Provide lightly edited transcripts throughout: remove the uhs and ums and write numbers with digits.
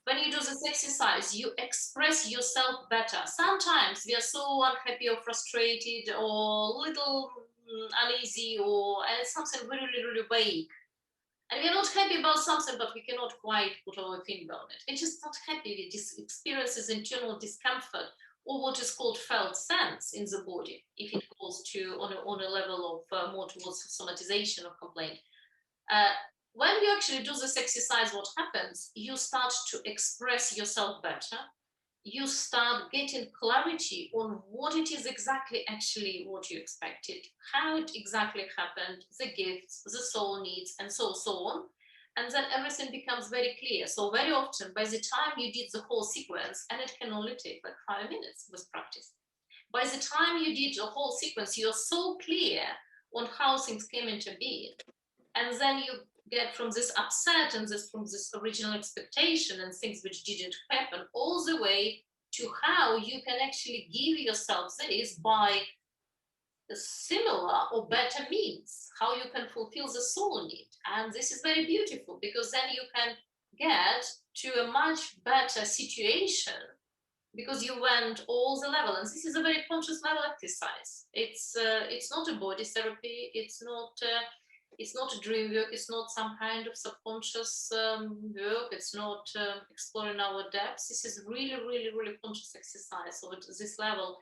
When you do this exercise, you express yourself better. Sometimes we are so unhappy or frustrated or little uneasy or something really, really vague. And we're not happy about something, but we cannot quite put our finger on it. We're just not happy with this experiences internal discomfort or what is called felt sense in the body, if it goes to on a level of more towards somatization of complaint. When you actually do this exercise, what happens? You start to express yourself better. You start getting clarity on what it is exactly actually what you expected, how it exactly happened, the gifts, the soul needs, and so on. And then everything becomes very clear. So very often, by the time you did the whole sequence, and it can only take like 5 minutes with practice, by the time you did the whole sequence, you're so clear on how things came into being. And then you get from this upset and from this original expectation and things which didn't happen all the way to how you can actually give yourself this by similar or better means, how you can fulfill the soul need. And this is very beautiful because then you can get to a much better situation because you went all the level. And this is a very conscious level exercise. It's not a body therapy. It's not a dream work. It's not some kind of subconscious work. It's not exploring our depths. This is really, really, really conscious exercise. So at this level,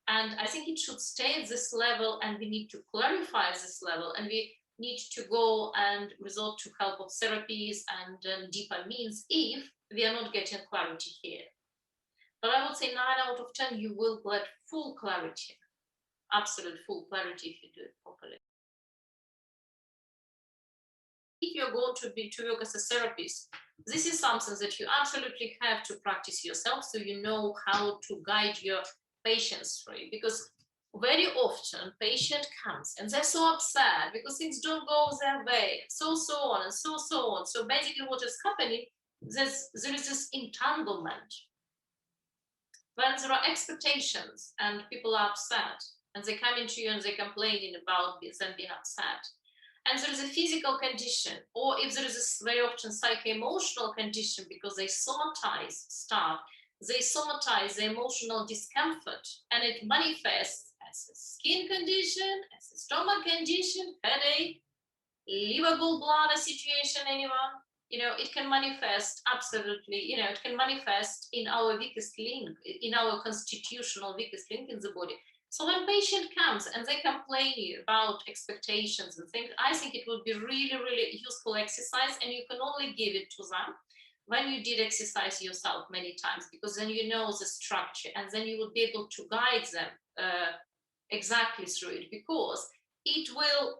and I think it should stay at this level, and we need to clarify this level, and we need to go and resort to help of therapies and deeper means if we are not getting clarity here. But I would say 9 out of 10, you will get full clarity, absolute full clarity if you do it properly. If you're going to work as a therapist, this is something that you absolutely have to practice yourself so you know how to guide your patients through. Because very often patient comes and they're so upset because things don't go their way, so on and so on. So basically what is happening, there is this entanglement. When there are expectations and people are upset and they come into you and they're complaining about them being upset, and there is a physical condition, or if there is a very often psycho-emotional condition because they somatize stuff, they somatize the emotional discomfort, and it manifests as a skin condition, as a stomach condition, headache, liver gallbladder situation, anyone? It can manifest absolutely, it can manifest in our weakest link, in our constitutional weakest link in the body. So when patient comes and they complain about expectations and things, I think it would be really, really useful exercise, and you can only give it to them when you did exercise yourself many times, because then you know the structure, and then you will be able to guide them exactly through it, because it will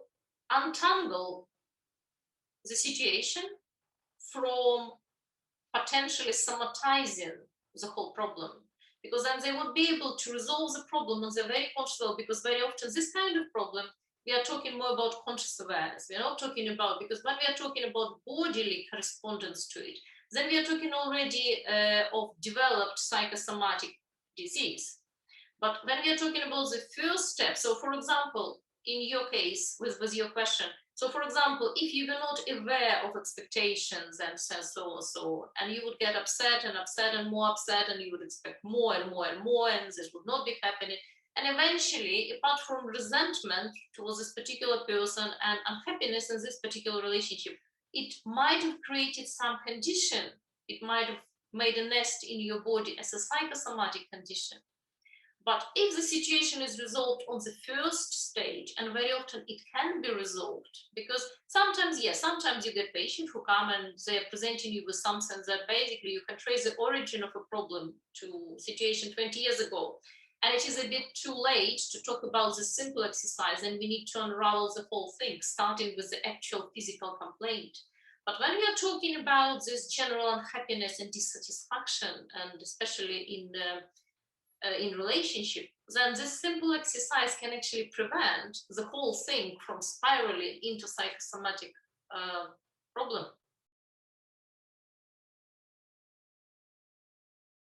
untangle the situation from potentially somatizing the whole problem, because then they would be able to resolve the problem on the very conscious level, because very often this kind of problem, we are talking more about conscious awareness. We are not talking about, because when we are talking about bodily correspondence to it, then we are talking already of developed psychosomatic disease. But when we are talking about the first step, so for example, in your case with your question, so for example, if you were not aware of expectations and so, and you would get upset and more upset, and you would expect more and more and more, and this would not be happening. And eventually, apart from resentment towards this particular person and unhappiness in this particular relationship, it might have created some condition. It might have made a nest in your body as a psychosomatic condition. But if the situation is resolved on the first stage, and very often it can be resolved, because sometimes, yes, sometimes you get patients who come and they're presenting you with something that basically you can trace the origin of a problem to situation 20 years ago. And it is a bit too late to talk about the simple exercise, and we need to unravel the whole thing, starting with the actual physical complaint. But when we are talking about this general unhappiness and dissatisfaction, and especially in relationship, then this simple exercise can actually prevent the whole thing from spiraling into psychosomatic problem.